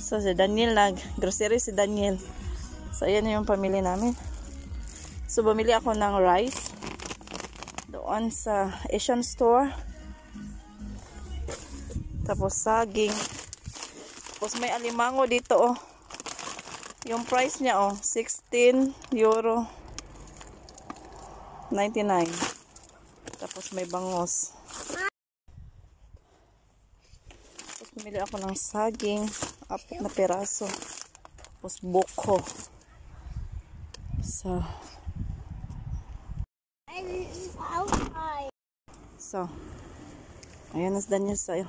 So, si Daniel, nag-grocery si Daniel. So, ayan yung pamili namin. So, bumili ako ng rice doon sa Asian store. Tapos, saging. Tapos, may alimango dito, oh. Yung price niya, oh, 16 euro 99. Tapos, may bangos. Tapos, bumili ako ng saging. 4 na peraso. Tapos, buko. So, ayan nas Daniel sa'yo.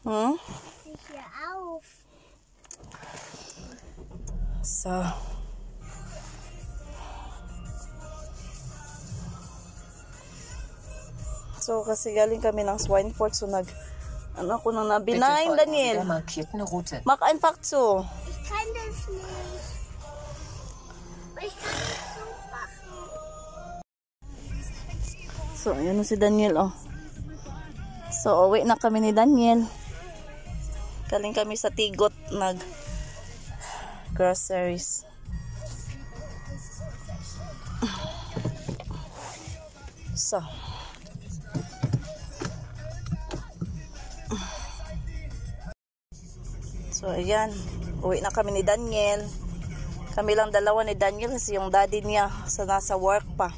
Hmm? So, kasi galing kami ng Schweinfurt, so ano ako nang nabinain, Daniel. Mach einfach zu. Ich kann das nicht. Ich kann das so machen. So, ayan na si Daniel, oh. So, uwi na kami ni Daniel. Galing kami sa Tigot, groceries. So, ayan. Uwi na kami ni Daniel. Kami lang dalawa ni Daniel kasi yung daddy niya nasa work pa.